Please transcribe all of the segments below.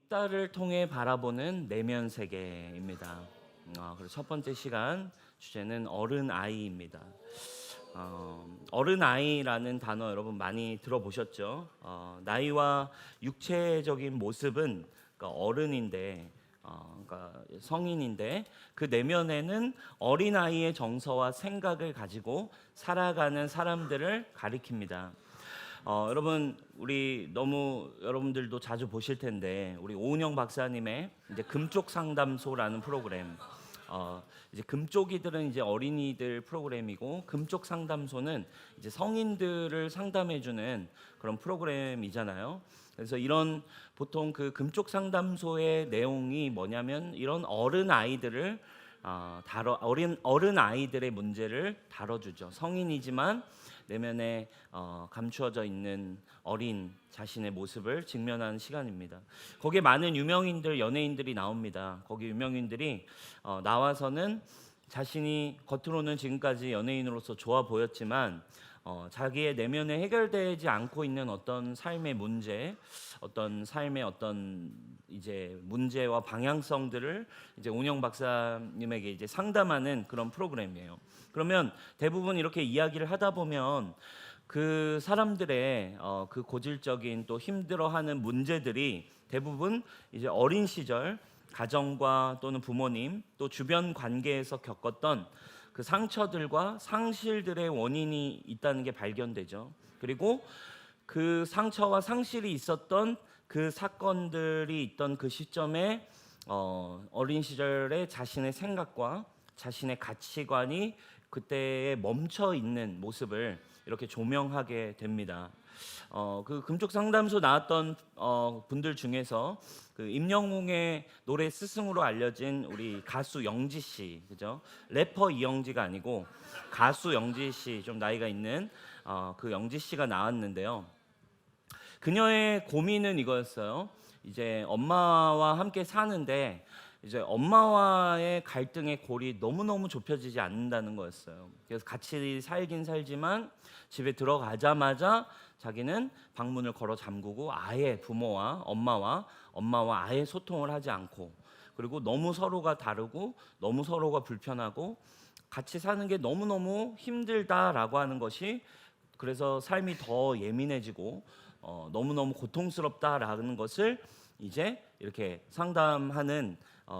뒷달을 통해 바라보는 내면 세계입니다. 그래서 첫 번째 시간 주제는 어른 아이입니다. 어른 아이라는 단어 여러분 많이 들어보셨죠? 나이와 육체적인 모습은 그러니까 어른인데, 그러니까 성인인데 그 내면에는 어린 아이의 정서와 생각을 가지고 살아가는 사람들을 가리킵니다. 여러분 우리 너무 여러분들도 자주 보실 텐데 우리 오은영 박사님의 이제 금쪽 상담소라는 프로그램. 이제 금쪽이들은 이제 어린이들 프로그램이고 금쪽 상담소는 이제 성인들을 상담해주는 그런 프로그램이잖아요. 그래서 이런 보통 그 금쪽 상담소의 내용이 뭐냐면 이런 어른 아이들을 어른 아이들의 문제를 다뤄주죠. 성인이지만 내면에 감추어져 있는 어린 자신의 모습을 직면하는 시간입니다. 거기에 많은 유명인들, 연예인들이 나옵니다. 거기 유명인들이 나와서는 자신이 겉으로는 지금까지 연예인으로서 좋아 보였지만 자기의 내면에 해결되지 않고 있는 어떤 삶의 문제, 어떤 삶의 어떤 이제 문제와 방향성들을 이제 온영 박사님에게 이제 상담하는 그런 프로그램이에요. 그러면 대부분 이렇게 이야기를 하다 보면 그 사람들의 그 고질적인 또 힘들어하는 문제들이 대부분 이제 어린 시절 가정과 또는 부모님 또 주변 관계에서 겪었던 그 상처들과 상실들의 원인이 있다는 게 발견되죠. 그리고 그 상처와 상실이 있었던 그 사건들이 있던 그 시점에 어린 시절에 자신의 생각과 자신의 가치관이 그때에 멈춰 있는 모습을 이렇게 조명하게 됩니다. 그 금쪽 상담소 나왔던 분들 중에서 그 임영웅의 노래 스승으로 알려진 우리 가수 영지 씨, 그죠? 래퍼 이영지가 아니고 가수 영지 씨, 좀 나이가 있는 그 영지 씨가 나왔는데요. 그녀의 고민은 이거였어요. 이제 엄마와 함께 사는데 이제 엄마와의 갈등의 골이 너무너무 좁혀지지 않는다는 거였어요. 그래서 같이 살긴 살지만 집에 들어가자마자 자기는 방문을 걸어 잠그고 아예 부모와 엄마와 아예 소통을 하지 않고, 그리고 너무 서로가 다르고 너무 서로가 불편하고 같이 사는 게 너무너무 힘들다라고 하는 것이, 그래서 삶이 더 예민해지고 너무너무 고통스럽다라는 것을 이제 이렇게 상담하는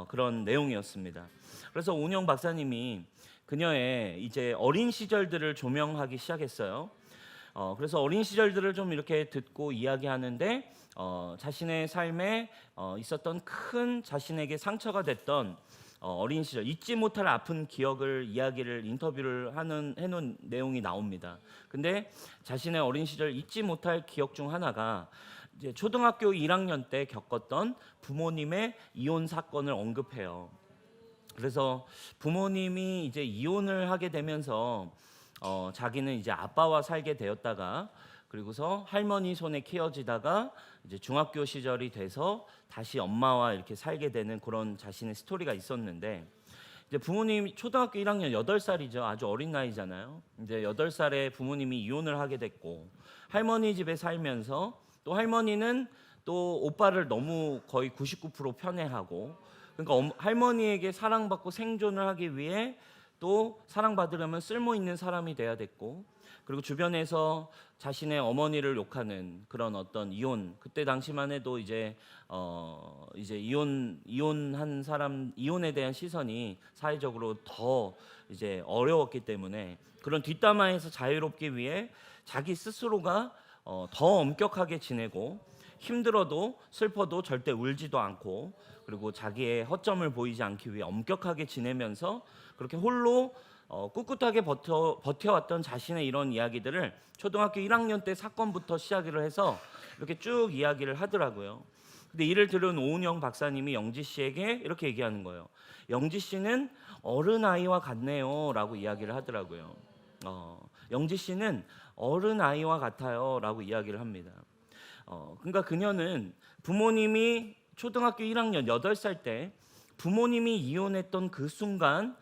그런 내용이었습니다. 그래서 온영 박사님이 그녀의 이제 어린 시절들을 조명하기 시작했어요. 그래서 어린 시절들을 좀 이렇게 듣고 이야기하는데 자신의 삶에 있었던 큰 자신에게 상처가 됐던 어린 시절 잊지 못할 아픈 기억을 이야기를 인터뷰를 해놓은 내용이 나옵니다. 근데 자신의 어린 시절 잊지 못할 기억 중 하나가 이제 초등학교 1학년 때 겪었던 부모님의 이혼 사건을 언급해요. 그래서 부모님이 이제 이혼을 하게 되면서 자기는 이제 아빠와 살게 되었다가, 그리고서 할머니 손에 키워지다가 이제 중학교 시절이 돼서 다시 엄마와 이렇게 살게 되는 그런 자신의 스토리가 있었는데, 이제 부모님이 초등학교 1학년 8살이죠. 아주 어린 나이잖아요. 이제 8살에 부모님이 이혼을 하게 됐고 할머니 집에 살면서 또 할머니는 또 오빠를 너무 거의 99% 편애하고, 그러니까 할머니에게 사랑받고 생존을 하기 위해 또 사랑받으려면 쓸모 있는 사람이 돼야 됐고, 그리고 주변에서 자신의 어머니를 욕하는 그런 어떤 그때 당시만 해도 이제 이혼한 사람, 이혼에 대한 시선이 사회적으로 더 이제 어려웠기 때문에 그런 뒷담화에서 자유롭기 위해 자기 스스로가 더 엄격하게 지내고, 힘들어도 슬퍼도 절대 울지도 않고, 그리고 자기의 허점을 보이지 않기 위해 엄격하게 지내면서 그렇게 홀로 꿋꿋하게 버텨왔던 자신의 이런 이야기들을 초등학교 1학년 때 사건부터 시작을 해서 이렇게 쭉 이야기를 하더라고요. 근데 이를 들은 오은영 박사님이 영지 씨에게 이렇게 얘기하는 거예요. 영지 씨는 어른 아이와 같네요 라고 이야기를 하더라고요. 영지 씨는 어른 아이와 같아요 라고 이야기를 합니다. 그러니까 그녀는 부모님이 초등학교 1학년 8살 때 부모님이 이혼했던 그 순간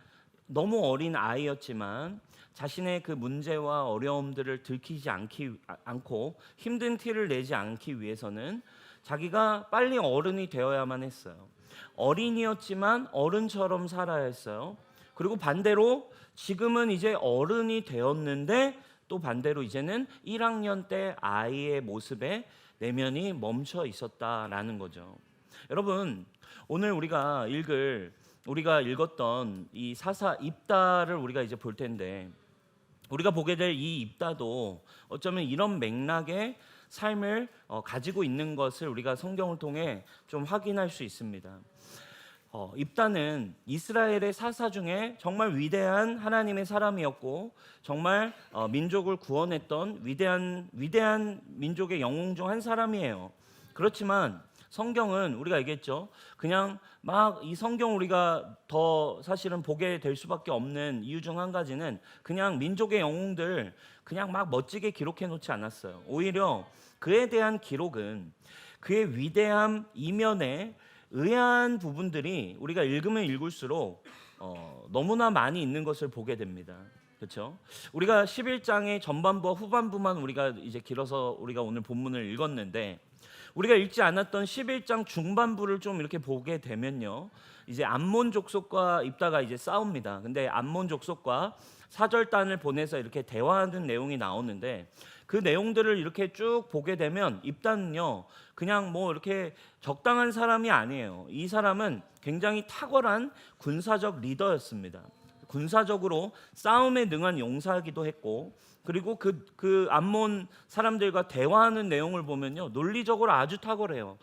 너무 어린 아이였지만 자신의 그 문제와 어려움들을 들키지 않고 힘든 티를 내지 않기 위해서는 자기가 빨리 어른이 되어야만 했어요. 어린이였지만 어른처럼 살아야 했어요. 그리고 반대로 지금은 이제 어른이 되었는데 또 반대로 이제는 1학년 때 아이의 모습에 내면이 멈춰 있었다라는 거죠. 여러분, 오늘 우리가 읽었던 이 사사 입다를 우리가 이제 볼 텐데, 우리가 보게 될 이 입다도 어쩌면 이런 맥락의 삶을 가지고 있는 것을 우리가 성경을 통해 좀 확인할 수 있습니다. 입다는 이스라엘의 사사 중에 정말 위대한 하나님의 사람이었고, 정말 민족을 구원했던 위대한 민족의 영웅 중 한 사람이에요. 그렇지만 성경은 우리가 얘기했죠. 그냥 막 이 성경 우리가 더 사실은 보게 될 수밖에 없는 이유 중 한 가지는 그냥 민족의 영웅들 그냥 막 멋지게 기록해 놓지 않았어요. 오히려 그에 대한 기록은 그의 위대함 이면에 의아한 부분들이 우리가 읽으면 읽을수록 너무나 많이 있는 것을 보게 됩니다. 그렇죠? 우리가 11장의 전반부와 후반부만 우리가 이제 길어서 우리가 오늘 본문을 읽었는데, 우리가 읽지 않았던 11장 중반부를 좀 이렇게 보게 되면요, 이제 암몬 족속과 입다가 이제 싸웁니다. 근데 암몬 족속과 사절단을 보내서 이렇게 대화하는 내용이 나오는데, 그 내용들을 이렇게 쭉 보게 되면 입다는요, 그냥 뭐 이렇게 적당한 사람이 아니에요. 이 사람은 굉장히 탁월한 군사적 리더였습니다. 군사적으로 싸움에 능한 용사이기도 했고, 그리고 그 암몬 사람들과 대화하는 내용을 보면요, 논리적으로 아주 탁월해요.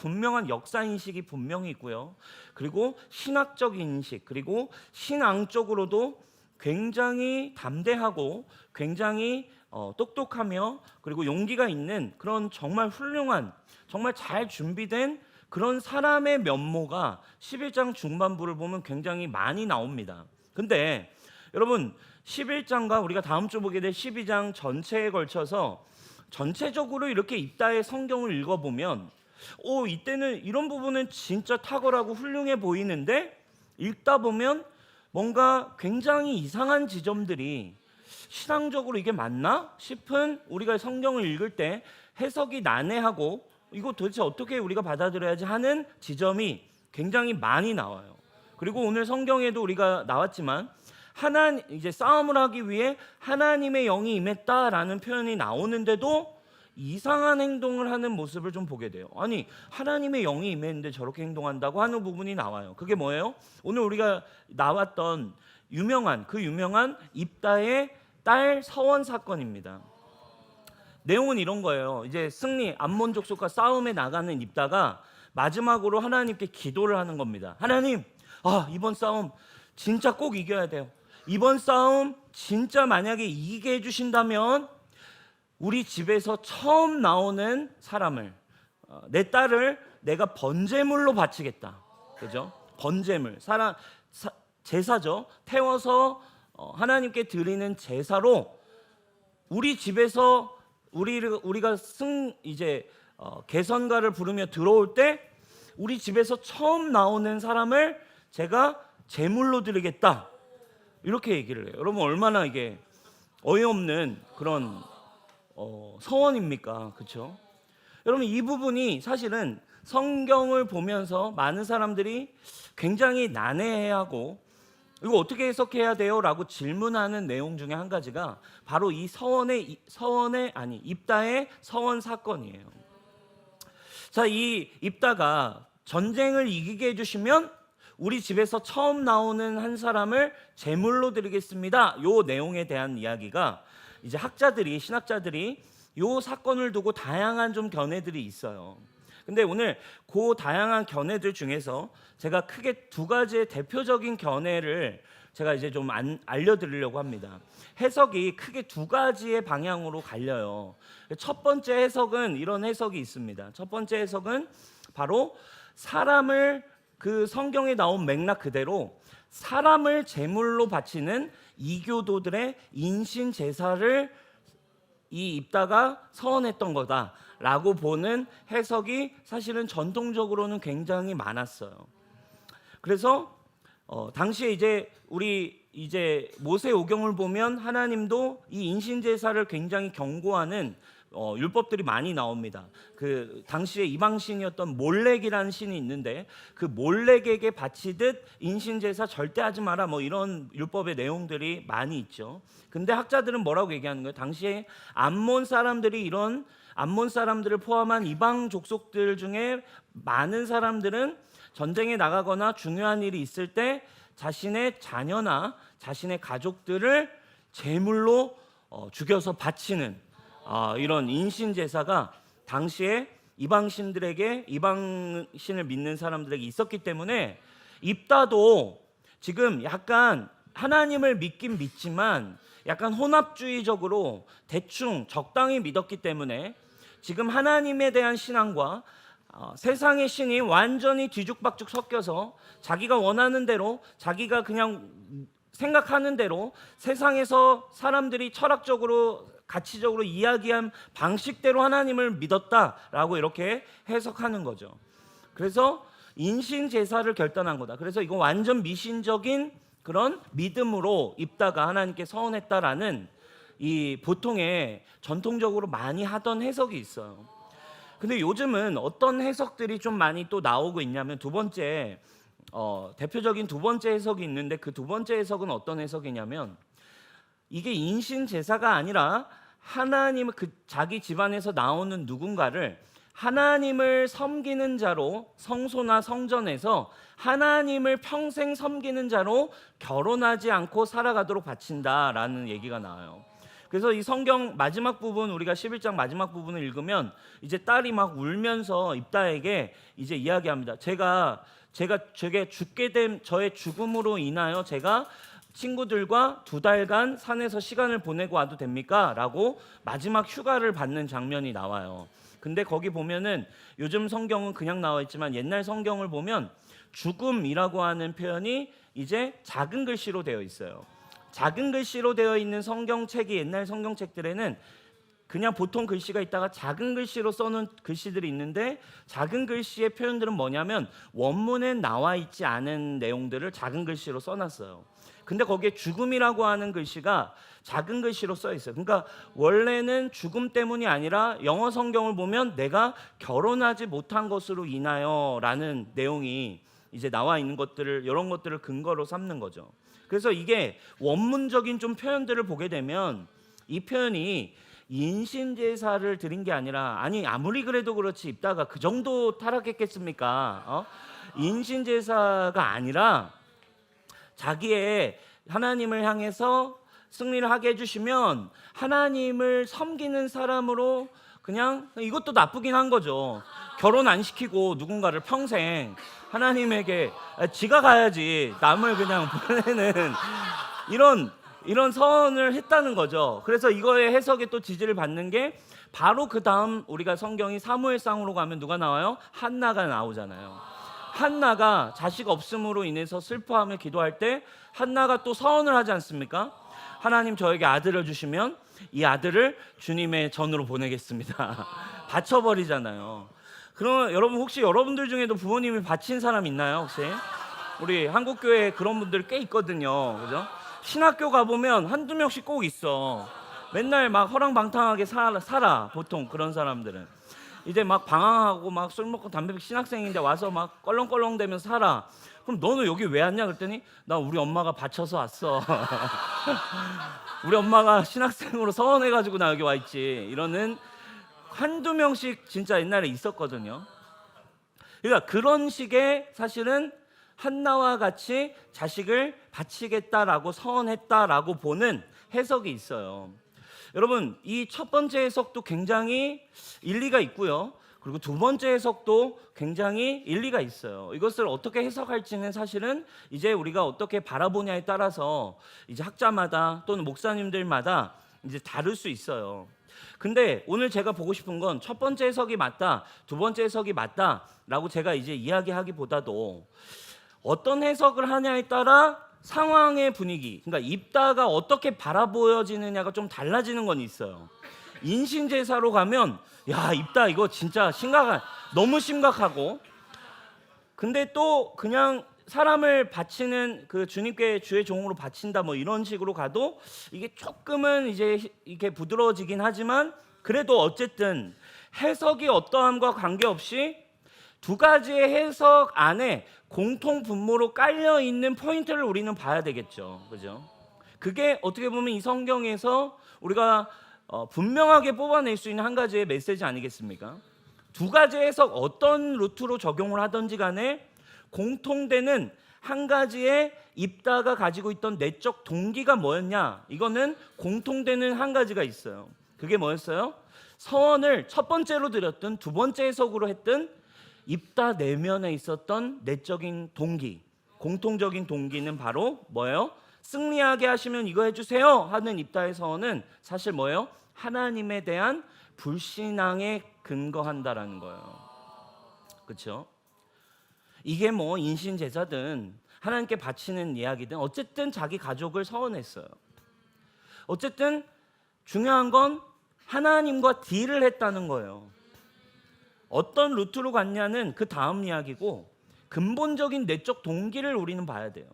분명한 역사 인식이 분명히 있고요. 그리고 신학적 인식, 그리고 신앙적으로도 굉장히 담대하고 굉장히 똑똑하며 그리고 용기가 있는 그런 정말 훌륭한, 정말 잘 준비된 그런 사람의 면모가 11장 중반부를 보면 굉장히 많이 나옵니다. 근데 여러분, 11장과 우리가 다음 주 보게 될 12장 전체에 걸쳐서 전체적으로 이렇게 입다의 성경을 읽어보면 이때는 이런 부분은 진짜 탁월하고 훌륭해 보이는데, 읽다 보면 뭔가 굉장히 이상한 지점들이, 신앙적으로 이게 맞나 싶은, 우리가 성경을 읽을 때 해석이 난해하고 이거 도대체 어떻게 우리가 받아들여야지 하는 지점이 굉장히 많이 나와요. 그리고 오늘 성경에도 우리가 나왔지만 이제 싸움을 하기 위해 하나님의 영이 임했다라는 표현이 나오는데도 이상한 행동을 하는 모습을 좀 보게 돼요. 아니, 하나님의 영이 임했는데 저렇게 행동한다고 하는 부분이 나와요. 그게 뭐예요? 오늘 우리가 나왔던 유명한 입다의 딸 서원 사건입니다. 내용은 이런 거예요. 이제 암몬 족속과 싸움에 나가는 입다가 마지막으로 하나님께 기도를 하는 겁니다. 하나님, 이번 싸움 진짜 꼭 이겨야 돼요. 이번 싸움 진짜 만약에 이기게 해주신다면 우리 집에서 처음 나오는 사람을, 내 딸을 내가 번제물로 바치겠다. 그죠? 번제물, 제사죠. 태워서 하나님께 드리는 제사로 우리 집에서 우리가 개선가를 부르며 들어올 때 우리 집에서 처음 나오는 사람을 제가 제물로 드리겠다. 이렇게 얘기를 해요. 여러분, 얼마나 이게 어이없는 그런 서원입니까? 그렇죠? 여러분, 이 부분이 사실은 성경을 보면서 많은 사람들이 굉장히 난해해하고 이거 어떻게 해석해야 돼요? 라고 질문하는 내용 중에 한 가지가 바로 이 입다의 서원 사건이에요. 자, 이 입다가 전쟁을 이기게 해주시면 우리 집에서 처음 나오는 한 사람을 제물로 드리겠습니다. 요 내용에 대한 이야기가 이제 신학자들이 요 사건을 두고 다양한 좀 견해들이 있어요. 근데 오늘 그 다양한 견해들 중에서 제가 크게 두 가지의 대표적인 견해를 제가 이제 좀 알려드리려고 합니다. 해석이 크게 두 가지의 방향으로 갈려요. 첫 번째 해석은 이런 해석이 있습니다. 첫 번째 해석은 바로 그 성경에 나온 맥락 그대로 사람을 제물로 바치는 이교도들의 인신 제사를 이 입다가 서원했던 거다라고 보는 해석이 사실은 전통적으로는 굉장히 많았어요. 그래서 당시에 우리 모세 오경을 보면 하나님도 이 인신 제사를 굉장히 경고하는 율법들이 많이 나옵니다. 그 당시에 이방신이었던 몰렉이라는 신이 있는데 그 몰렉에게 바치듯 인신제사 절대 하지 마라 뭐 이런 율법의 내용들이 많이 있죠. 근데 학자들은 뭐라고 얘기하는 거예요? 당시에 암몬 사람들이 이런 암몬 사람들을 포함한 이방 족속들 중에 많은 사람들은 전쟁에 나가거나 중요한 일이 있을 때 자신의 자녀나 자신의 가족들을 제물로 죽여서 바치는 이런 인신제사가 당시에 이방신들에게 이방신을 믿는 사람들에게 있었기 때문에 입다도 지금 약간 하나님을 믿긴 믿지만 약간 혼합주의적으로 대충 적당히 믿었기 때문에 지금 하나님에 대한 신앙과 세상의 신이 완전히 뒤죽박죽 섞여서 자기가 원하는 대로 자기가 그냥 생각하는 대로 세상에서 사람들이 철학적으로 가치적으로 이야기한 방식대로 하나님을 믿었다라고 이렇게 해석하는 거죠. 그래서 인신 제사를 결단한 거다. 그래서 이거 완전 미신적인 그런 믿음으로 입다가 하나님께 서원했다라는 이 보통의 전통적으로 많이 하던 해석이 있어요. 근데 요즘은 어떤 해석들이 좀 많이 또 나오고 있냐면 두 번째 대표적인 두 번째 해석이 있는데 그 두 번째 해석은 어떤 해석이냐면 이게 인신 제사가 아니라 하나님 그 자기 집안에서 나오는 누군가를 하나님을 섬기는 자로 성소나 성전에서 하나님을 평생 섬기는 자로 결혼하지 않고 살아가도록 바친다라는 얘기가 나와요. 그래서 이 성경 마지막 부분 우리가 11장 마지막 부분을 읽으면 이제 딸이 막 울면서 입다에게 이제 이야기합니다. 제가 죽게 된 저의 죽음으로 인하여 제가 친구들과 2달간 산에서 시간을 보내고 와도 됩니까? 라고 마지막 휴가를 받는 장면이 나와요. 근데 거기 보면은 요즘 성경은 그냥 나와 있지만 옛날 성경을 보면 죽음이라고 하는 표현이 이제 작은 글씨로 되어 있어요. 작은 글씨로 되어 있는 성경책이 옛날 성경책들에는 그냥 보통 글씨가 있다가 작은 글씨로 써놓은 글씨들이 있는데 작은 글씨의 표현들은 뭐냐면 원문에 나와 있지 않은 내용들을 작은 글씨로 써놨어요. 근데 거기에 죽음이라고 하는 글씨가 작은 글씨로 써 있어요. 그러니까 원래는 죽음 때문이 아니라 영어 성경을 보면 내가 결혼하지 못한 것으로 인하여라는 내용이 이제 나와 있는 것들을 이런 것들을 근거로 삼는 거죠. 그래서 이게 원문적인 좀 표현들을 보게 되면 이 표현이 인신제사를 드린 게 아니라 아니 아무리 그래도 그렇지 입다가 그 정도 타락했겠습니까? 인신제사가 아니라 자기의 하나님을 향해서 승리를 하게 해주시면 하나님을 섬기는 사람으로 그냥 이것도 나쁘긴 한 거죠. 결혼 안 시키고 누군가를 평생 하나님에게 지가 가야지 남을 그냥 보내는 이런 서원을 했다는 거죠. 그래서 이거의 해석에 또 지지를 받는 게 바로 그 다음 우리가 성경이 사무엘상으로 가면 누가 나와요? 한나가 나오잖아요. 한나가 자식 없음으로 인해서 슬퍼하며 기도할 때 한나가 또 서원을 하지 않습니까? 하나님 저에게 아들을 주시면 이 아들을 주님의 전으로 보내겠습니다. 바쳐버리잖아요. 그럼 여러분 혹시 여러분들 중에도 부모님이 바친 사람 있나요? 혹시? 우리 한국교회에 그런 분들 꽤 있거든요. 그죠? 신학교 가보면 한두 명씩 꼭 있어. 맨날 막 허랑방탕하게 살아 보통 그런 사람들은. 이제 막 방황하고 막 술 먹고 담배 피고 신학생인데 와서 막 껄렁껄렁대면서 살아. 그럼 너는 여기 왜 왔냐 그랬더니 나 우리 엄마가 바쳐서 왔어. 우리 엄마가 신학생으로 서원해가지고 나 여기 와 있지. 이러는 한두 명씩 진짜 옛날에 있었거든요. 그러니까 그런 식의 사실은 한나와 같이 자식을 바치겠다라고 서원했다라고 보는 해석이 있어요. 여러분 이 첫 번째 해석도 굉장히 일리가 있고요. 그리고 두 번째 해석도 굉장히 일리가 있어요. 이것을 어떻게 해석할지는 사실은 이제 우리가 어떻게 바라보냐에 따라서 이제 학자마다 또는 목사님들마다 이제 다를 수 있어요. 근데 오늘 제가 보고 싶은 건 첫 번째 해석이 맞다, 두 번째 해석이 맞다라고 제가 이제 이야기하기보다도 어떤 해석을 하냐에 따라 상황의 분위기, 그러니까 입다가 어떻게 바라보여지느냐가 좀 달라지는 건 있어요. 인신제사로 가면 야 입다 이거 진짜 너무 심각하고, 근데 또 그냥 사람을 바치는 그 주님께 주의 종으로 바친다 뭐 이런 식으로 가도 이게 조금은 이제 이렇게 부드러워지긴 하지만 그래도 어쨌든 해석이 어떠함과 관계없이 두 가지의 해석 안에 공통 분모로 깔려 있는 포인트를 우리는 봐야 되겠죠. 그죠? 그게 어떻게 보면 이 성경에서 우리가 분명하게 뽑아낼 수 있는 한 가지의 메시지 아니겠습니까? 두 가지 해석 어떤 루트로 적용을 하든지 간에 공통되는 한 가지의 입다가 가지고 있던 내적 동기가 뭐였냐? 이거는 공통되는 한 가지가 있어요. 그게 뭐였어요? 서원을 첫 번째로 드렸든 두 번째 해석으로 했든 입다 내면에 있었던 내적인 동기, 공통적인 동기는 바로 뭐예요? 승리하게 하시면 이거 해주세요 하는 입다의 서원은 사실 뭐예요? 하나님에 대한 불신앙에 근거한다라는 거예요. 그렇죠? 이게 뭐 인신제사든 하나님께 바치는 이야기든 어쨌든 자기 가족을 서원했어요. 어쨌든 중요한 건 하나님과 딜을 했다는 거예요. 어떤 루트로 갔냐는 그 다음 이야기고 근본적인 내적 동기를 우리는 봐야 돼요.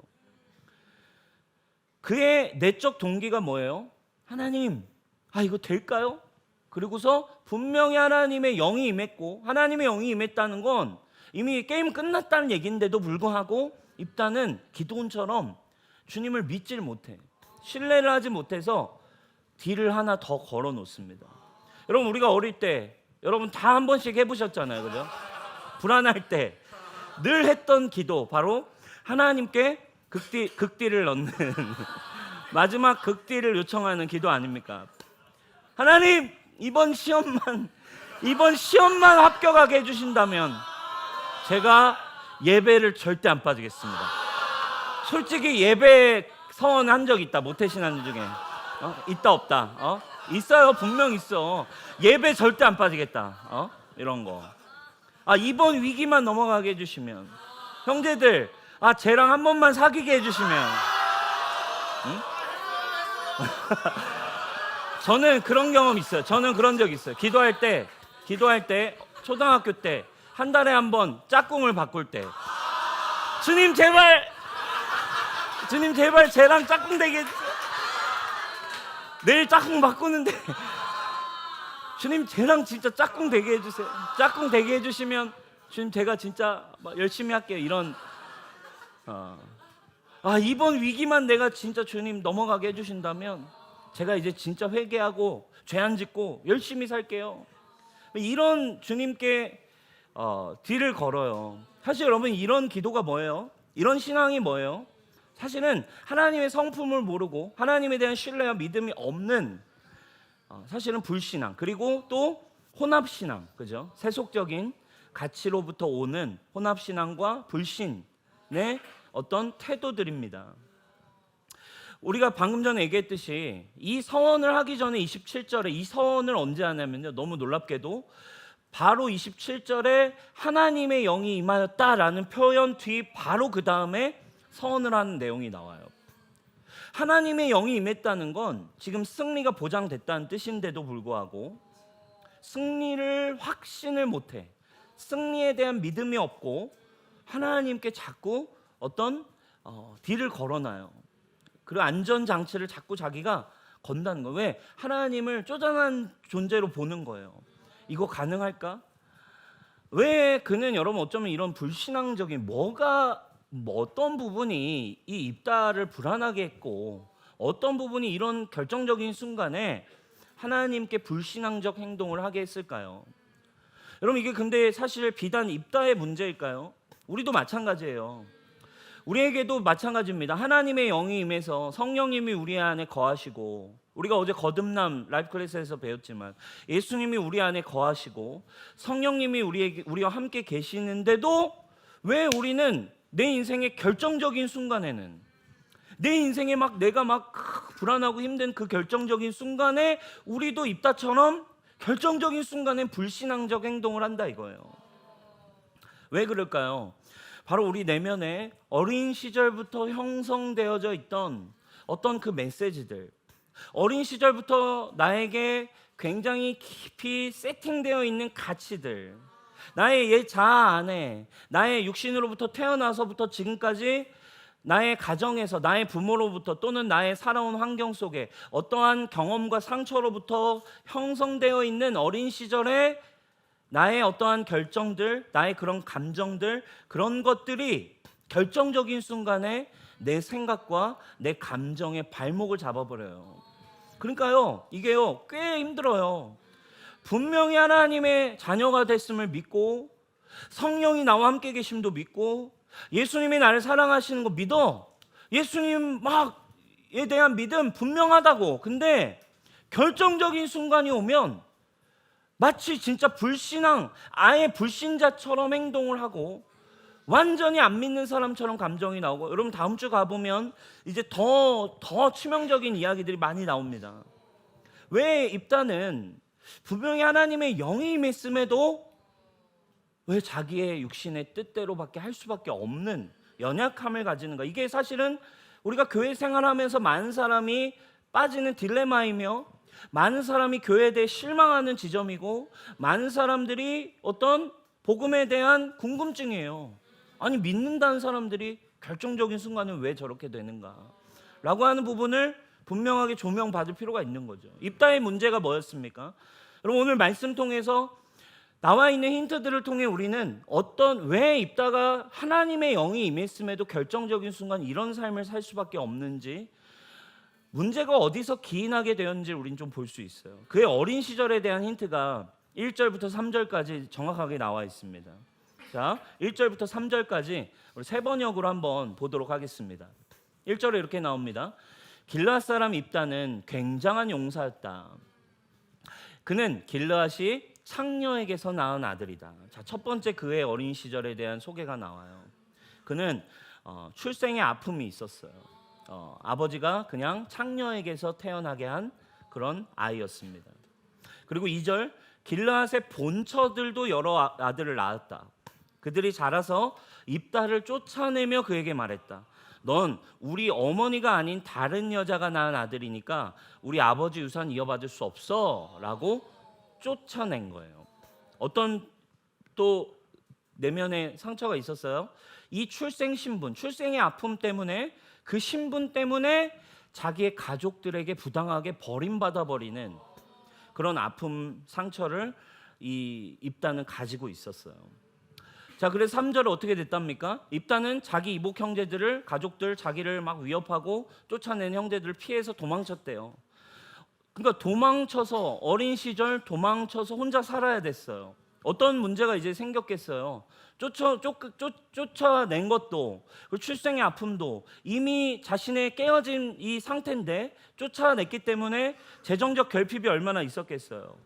그의 내적 동기가 뭐예요? 하나님, 이거 될까요? 그리고서 분명히 하나님의 영이 임했고 하나님의 영이 임했다는 건 이미 게임 끝났다는 얘기인데도 불구하고 입다는 기도원처럼 주님을 믿질 못해. 신뢰를 하지 못해서 딜을 하나 더 걸어 놓습니다. 여러분 우리가 어릴 때 여러분 다 한 번씩 해보셨잖아요. 그죠? 불안할 때 늘 했던 기도 바로 하나님께 극딜을 넣는 마지막 극딜을 요청하는 기도 아닙니까? 하나님 이번 시험만 합격하게 해주신다면 제가 예배를 절대 안 빠지겠습니다. 솔직히 예배 서원한 적 있다. 모태신앙 중에 있다 없다? 있어요. 분명 있어. 예배 절대 안 빠지겠다. 이런 거. 이번 위기만 넘어가게 해주시면, 형제들 쟤랑 한 번만 사귀게 해주시면, 응? 저는 그런 경험 있어요. 저는 그런 적 있어요. 기도할 때 초등학교 때 한 달에 한 번 짝꿍을 바꿀 때 주님 제발 쟤랑 짝꿍 되게 해주세요. 내일 짝꿍 바꾸는데 주님 쟤랑 진짜 짝꿍 되게 해주세요. 짝꿍 되게 해주시면 주님 제가 진짜 열심히 할게요. 이런 이번 위기만 내가 진짜 주님 넘어가게 해주신다면 제가 이제 진짜 회개하고 죄 안 짓고 열심히 살게요. 이런 주님께 딜을 걸어요. 사실 여러분 이런 기도가 뭐예요? 이런 신앙이 뭐예요? 사실은 하나님의 성품을 모르고 하나님에 대한 신뢰와 믿음이 없는 사실은 불신앙, 그리고 또 혼합신앙, 그죠? 세속적인 가치로부터 오는 혼합신앙과 불신의 어떤 태도들입니다. 우리가 방금 전에 얘기했듯이 이 서원을 하기 전에 27절에 이 서원을 언제 하냐면요, 너무 놀랍게도 바로 27절에 하나님의 영이 임하였다라는 표현 뒤 바로 그 다음에 서원을 하는 내용이 나와요. 하나님의 영이 임했다는 건 지금 승리가 보장됐다는 뜻인데도 불구하고 승리를 확신을 못해, 승리에 대한 믿음이 없고 하나님께 자꾸 어떤 딜을 걸어놔요. 그리고 안전장치를 자꾸 자기가 건다는 거예요. 왜? 하나님을 쪼잔한 존재로 보는 거예요. 이거 가능할까? 왜 그는 여러분 어쩌면 이런 불신앙적인 어떤 부분이 이 입다를 불안하게 했고 어떤 부분이 이런 결정적인 순간에 하나님께 불신앙적 행동을 하게 했을까요? 여러분 이게 근데 사실 비단 입다의 문제일까요? 우리도 마찬가지예요. 우리에게도 마찬가지입니다. 하나님의 영이 임해서 성령님이 우리 안에 거하시고, 우리가 어제 거듭남 라이프 클래스에서 배웠지만 예수님이 우리 안에 거하시고 성령님이 우리와 함께 계시는데도 왜 우리는 내 인생의 결정적인 순간에는, 내 인생에 내가 불안하고 힘든 그 결정적인 순간에 우리도 입다처럼 결정적인 순간에 불신앙적 행동을 한다 이거예요. 왜 그럴까요? 바로 우리 내면에 어린 시절부터 형성되어져 있던 어떤 그 메시지들, 어린 시절부터 나에게 굉장히 깊이 세팅되어 있는 가치들, 나의 옛 자아 안에 나의 육신으로부터 태어나서부터 지금까지 나의 가정에서, 나의 부모로부터 또는 나의 살아온 환경 속에 어떠한 경험과 상처로부터 형성되어 있는 어린 시절에 나의 어떠한 결정들, 나의 그런 감정들, 그런 것들이 결정적인 순간에 내 생각과 내 감정의 발목을 잡아버려요. 그러니까요, 이게요 꽤 힘들어요. 분명히 하나님의 자녀가 됐음을 믿고 성령이 나와 함께 계심도 믿고 예수님이 나를 사랑하시는 거 믿어. 예수님 막에 대한 믿음 분명하다고. 근데 결정적인 순간이 오면 마치 진짜 불신앙, 아예 불신자처럼 행동을 하고 완전히 안 믿는 사람처럼 감정이 나오고, 여러분 다음 주 가보면 이제 더 치명적인 이야기들이 많이 나옵니다. 왜 입다는 분명히 하나님의 영이 임했음에도 왜 자기의 육신의 뜻대로밖에 할 수밖에 없는 연약함을 가지는가? 이게 사실은 우리가 교회 생활하면서 많은 사람이 빠지는 딜레마이며 많은 사람이 교회에 대해 실망하는 지점이고 많은 사람들이 어떤 복음에 대한 궁금증이에요. 아니 믿는다는 사람들이 결정적인 순간은 왜 저렇게 되는가? 라고 하는 부분을 분명하게 조명받을 필요가 있는 거죠. 입다의 문제가 뭐였습니까? 여러분 오늘 말씀 통해서 나와 있는 힌트들을 통해 우리는 왜 입다가 하나님의 영이 임했음에도 결정적인 순간 이런 삶을 살 수밖에 없는지, 문제가 어디서 기인하게 되었는지 우리는 좀 볼 수 있어요. 그의 어린 시절에 대한 힌트가 1절부터 3절까지 정확하게 나와 있습니다. 자, 1절부터 3절까지 우리 세 번역으로 한번 보도록 하겠습니다. 1절에 이렇게 나옵니다. 길르앗 사람 입다는 굉장한 용사였다. 그는 길르앗이 창녀에게서 낳은 아들이다. 자, 첫 번째 그의 어린 시절에 대한 소개가 나와요. 그는 출생의 아픔이 있었어요. 아버지가 그냥 창녀에게서 태어나게 한 그런 아이였습니다. 그리고 2절, 길르앗의 본처들도 여러 아들을 낳았다. 그들이 자라서 입다를 쫓아내며 그에게 말했다. 넌 우리 어머니가 아닌 다른 여자가 낳은 아들이니까 우리 아버지 유산 이어받을 수 없어 라고 쫓아낸 거예요. 어떤 또 내면의 상처가 있었어요. 이 출생신분, 출생의 아픔 때문에, 그 신분 때문에 자기의 가족들에게 부당하게 버림받아 버리는 그런 아픔, 상처를 이 입다는 가지고 있었어요. 자, 그래서 3절에 어떻게 됐답니까? 입다는 자기 이복 형제들을, 가족들, 자기를 막 위협하고 쫓아낸 형제들을 피해서 도망쳤대요. 그러니까 도망쳐서, 어린 시절 도망쳐서 혼자 살아야 됐어요. 어떤 문제가 이제 생겼겠어요. 쫓아낸 것도, 그리고 출생의 아픔도 이미 자신의 깨어진 이 상태인데 쫓아냈기 때문에 재정적 결핍이 얼마나 있었겠어요.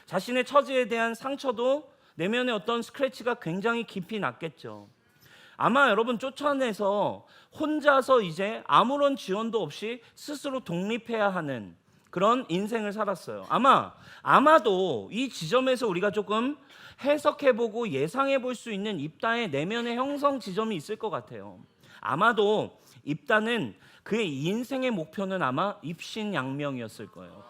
자신의 처지에 대한 상처도 내면의 어떤 스크래치가 굉장히 깊이 났겠죠. 아마 여러분 쫓아내서 혼자서 이제 아무런 지원도 없이 스스로 독립해야 하는 그런 인생을 살았어요. 아마도 이 지점에서 우리가 조금 해석해보고 예상해볼 수 있는 입다의 내면의 형성 지점이 있을 것 같아요. 아마도 입다는 그의 인생의 목표는 아마 입신양명이었을 거예요.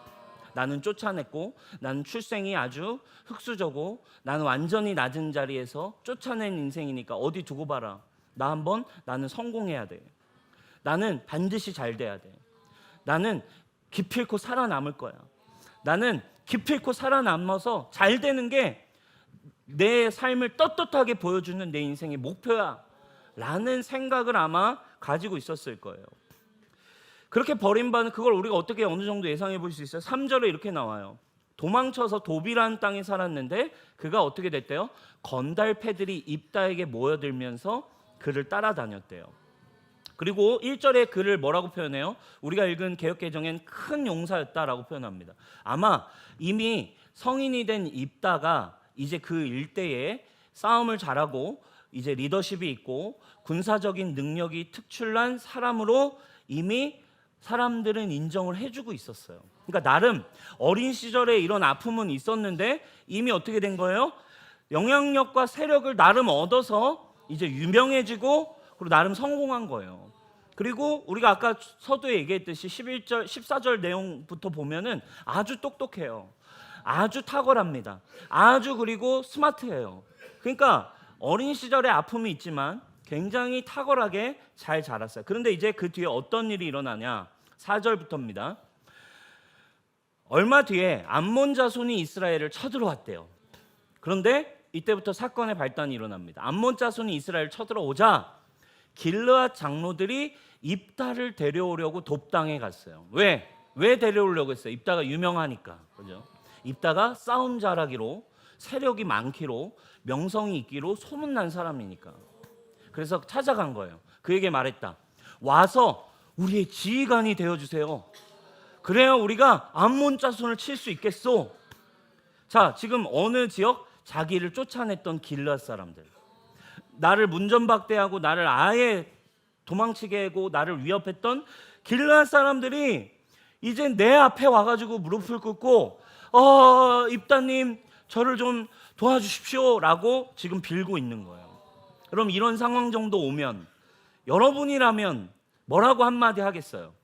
나는 쫓아냈고, 나는 출생이 아주 흙수저고, 나는 완전히 낮은 자리에서 쫓아낸 인생이니까 어디 두고 봐라. 나는 성공해야 돼. 나는 반드시 잘 돼야 돼. 나는 기필코 살아남을 거야. 나는 기필코 살아남아서 잘 되는 게 내 삶을 떳떳하게 보여주는 내 인생의 목표야 라는 생각을 아마 가지고 있었을 거예요. 그렇게 버림받은 그걸 우리가 어떻게 어느 정도 예상해 볼 수 있어요? 3절에 이렇게 나와요. 도망쳐서 도비라는 땅에 살았는데 그가 어떻게 됐대요? 건달패들이 입다에게 모여들면서 그를 따라다녔대요. 그리고 1절에 그를 뭐라고 표현해요? 우리가 읽은 개역개정엔 큰 용사였다라고 표현합니다. 아마 이미 성인이 된 입다가 이제 그 일대에 싸움을 잘하고 이제 리더십이 있고 군사적인 능력이 특출난 사람으로 이미 사람들은 인정을 해주고 있었어요. 그러니까 나름 어린 시절에 이런 아픔은 있었는데 이미 어떻게 된 거예요? 영향력과 세력을 나름 얻어서 이제 유명해지고 그리고 나름 성공한 거예요. 그리고 우리가 아까 서두에 얘기했듯이 11절, 14절 내용부터 보면은 아주 똑똑해요. 아주 탁월합니다. 아주 그리고 스마트해요. 그러니까 어린 시절에 아픔이 있지만 굉장히 탁월하게 잘 자랐어요. 그런데 이제 그 뒤에 어떤 일이 일어나냐? 4절부터입니다. 얼마 뒤에 암몬 자손이 이스라엘을 쳐들어왔대요. 그런데 이때부터 사건의 발단이 일어납니다. 암몬 자손이 이스라엘을 쳐들어오자 길르앗 장로들이 입다를 데려오려고 돕당에 갔어요. 왜 데려오려고 했어요? 입다가 유명하니까. 그죠? 입다가 싸움 잘하기로, 세력이 많기로, 명성이 있기로 소문난 사람이니까. 그래서 찾아간 거예요. 그에게 말했다. 와서 우리의 지휘관이 되어주세요. 그래야 우리가 암몬 자손을 칠 수 있겠소. 자, 지금 어느 지역? 자기를 쫓아냈던 길르앗 사람들, 나를 문전박대하고 나를 아예 도망치게 하고 나를 위협했던 길르앗 사람들이 이제 내 앞에 와가지고 무릎을 꿇고 입다님 저를 좀 도와주십시오 라고 지금 빌고 있는 거예요. 그럼 이런 상황 정도 오면 여러분이라면 뭐라고 한마디 하겠어요?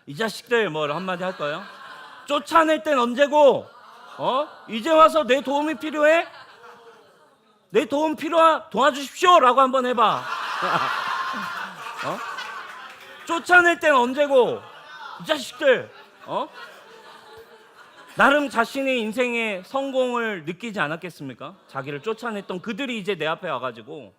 이 자식들 뭐 한마디 할 거예요? 쫓아낼 땐 언제고 이제 와서 내 도움이 필요해? 내 도움 도와주십시오 라고 한번 해봐. 쫓아낼 땐 언제고? 이 자식들 나름 자신의 인생의 성공을 느끼지 않았겠습니까? 자기를 쫓아냈던 그들이 이제 내 앞에 와가지고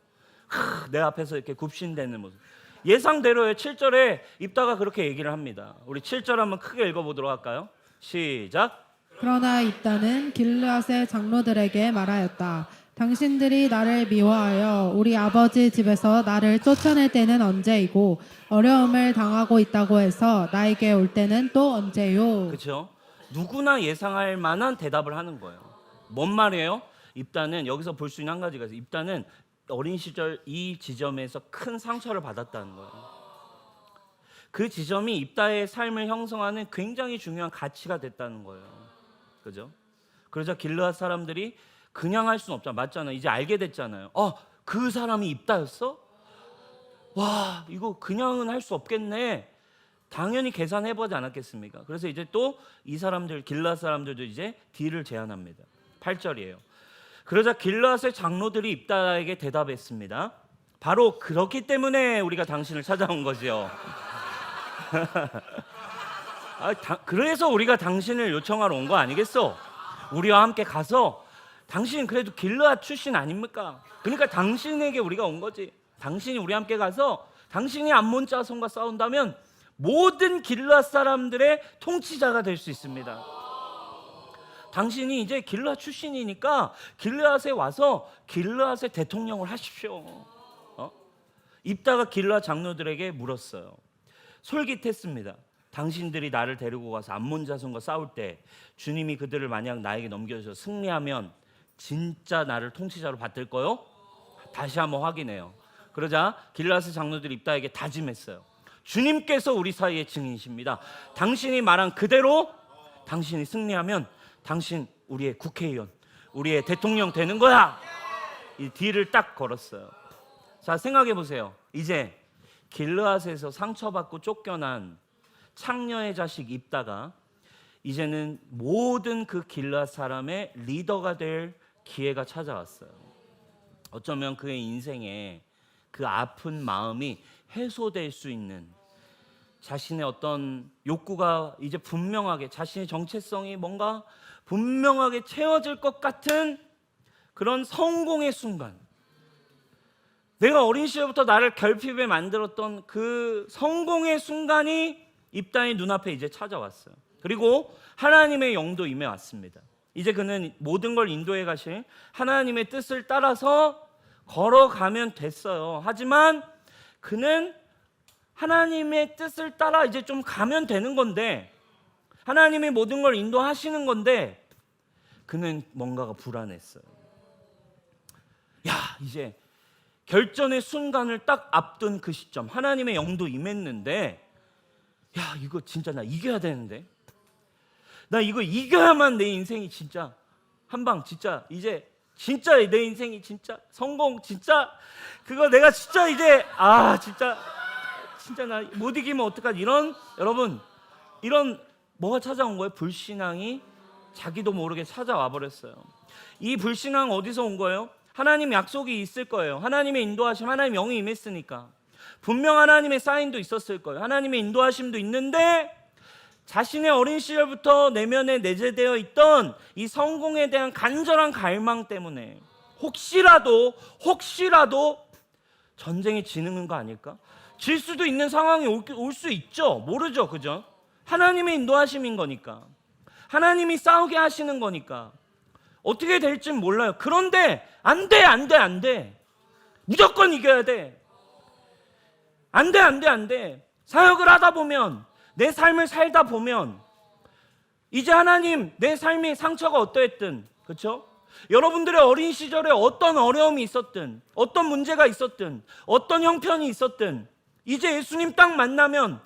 내 앞에서 이렇게 굽신대는 모습. 예상대로의 7절에 입다가 그렇게 얘기를 합니다. 우리 7절 한번 크게 읽어보도록 할까요? 시작. 그러나 입다는 길르앗의 장로들에게 말하였다. 당신들이 나를 미워하여 우리 아버지 집에서 나를 쫓아낼 때는 언제이고 어려움을 당하고 있다고 해서 나에게 올 때는 또 언제요? 그렇죠? 누구나 예상할 만한 대답을 하는 거예요. 뭔 말이에요? 입다는 여기서 볼 수 있는 한 가지가 있어요. 입다는 어린 시절 이 지점에서 큰 상처를 받았다는 거예요. 그 지점이 입다의 삶을 형성하는 굉장히 중요한 가치가 됐다는 거예요. 그죠? 그러자 길르앗 사람들이 그냥 할 수는 없잖아. 맞잖아. 이제 알게 됐잖아요. 그 사람이 입다였어? 와, 이거 그냥은 할 수 없겠네. 당연히 계산해보지 않았겠습니까? 그래서 이제 또 이 사람들, 길르앗 사람들도 이제 딜을 제안합니다. 8절이에요. 그러자 길르앗의 장로들이 입다에게 대답했습니다. 바로 그렇기 때문에 우리가 당신을 찾아온 거지요. 그래서 우리가 당신을 요청하러 온 거 아니겠어? 우리와 함께 가서 당신 그래도 길르앗 출신 아닙니까? 그러니까 당신에게 우리가 온 거지. 당신이 우리 함께 가서 당신이 암몬 자손과 싸운다면 모든 길르앗 사람들의 통치자가 될 수 있습니다. 당신이 이제 길르앗 출신이니까 길르앗에 와서 길르앗의 대통령을 하십시오. 입다가 길르앗 장로들에게 물었어요. 솔깃했습니다. 당신들이 나를 데리고 가서 암몬 자손과 싸울 때 주님이 그들을 만약 나에게 넘겨주셔서 승리하면 진짜 나를 통치자로 받들 거요? 다시 한번 확인해요. 그러자 길르앗의 장로들이 입다에게 다짐했어요. 주님께서 우리 사이의 증인이십니다. 당신이 말한 그대로 당신이 승리하면 당신 우리의 국회의원, 우리의 대통령 되는 거야. 이 딜을 딱 걸었어요. 자, 생각해 보세요. 이제 길르앗에서 상처받고 쫓겨난 창녀의 자식 입다가 이제는 모든 그 길르앗 사람의 리더가 될 기회가 찾아왔어요. 어쩌면 그의 인생에 그 아픈 마음이 해소될 수 있는, 자신의 어떤 욕구가 이제 분명하게, 자신의 정체성이 뭔가 분명하게 채워질 것 같은 그런 성공의 순간, 내가 어린 시절부터 나를 결핍에 만들었던 그 성공의 순간이 입다의 눈앞에 이제 찾아왔어요. 그리고 하나님의 영도 임해 왔습니다. 이제 그는 모든 걸 인도해 가실 하나님의 뜻을 따라서 걸어가면 됐어요. 하지만 그는 하나님의 뜻을 따라 이제 좀 가면 되는 건데, 하나님이 모든 걸 인도하시는 건데 그는 뭔가가 불안했어요. 야, 이제 결전의 순간을 딱 앞둔 그 시점, 하나님의 영도 임했는데, 야, 이거 진짜 나 이겨야 되는데, 나 이거 이겨야만 내 인생이 진짜 한방, 진짜 이제 진짜 내 인생이 진짜 성공, 진짜 그거 내가 진짜 이제 진짜 나 못 이기면 어떡하지, 이런, 여러분, 이런 뭐가 찾아온 거예요? 불신앙이 자기도 모르게 찾아와 버렸어요. 이 불신앙 어디서 온 거예요? 하나님 약속이 있을 거예요. 하나님의 인도하심, 하나님 영이 임했으니까 분명 하나님의 사인도 있었을 거예요. 하나님의 인도하심도 있는데 자신의 어린 시절부터 내면에 내재되어 있던 이 성공에 대한 간절한 갈망 때문에 혹시라도 전쟁에 지는 거 아닐까? 질 수도 있는 상황이 올 수 있죠. 모르죠, 그죠? 하나님의 인도하심인 거니까, 하나님이 싸우게 하시는 거니까 어떻게 될진 몰라요. 그런데 안 돼. 무조건 이겨야 돼. 안 돼. 사역을 하다 보면, 내 삶을 살다 보면 이제 하나님, 내 삶이 상처가 어떠했든, 그렇죠? 여러분들의 어린 시절에 어떤 어려움이 있었든, 어떤 문제가 있었든, 어떤 형편이 있었든, 이제 예수님 딱 만나면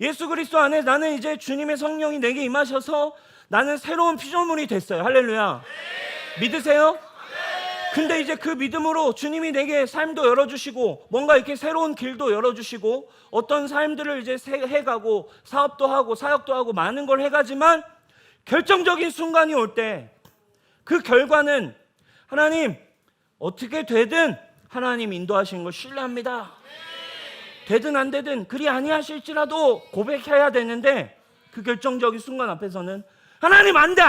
예수 그리스도 안에 나는 이제 주님의 성령이 내게 임하셔서 나는 새로운 피조물이 됐어요. 할렐루야. 믿으세요? 근데 이제 그 믿음으로 주님이 내게 삶도 열어주시고 뭔가 이렇게 새로운 길도 열어주시고 어떤 삶들을 이제 해가고 사업도 하고 사역도 하고 많은 걸 해가지만 결정적인 순간이 올 때 그 결과는 하나님 어떻게 되든 하나님 인도하시는 걸 신뢰합니다. 되든 안 되든 그리 아니하실지라도 고백해야 되는데 그 결정적인 순간 앞에서는 하나님 안 돼.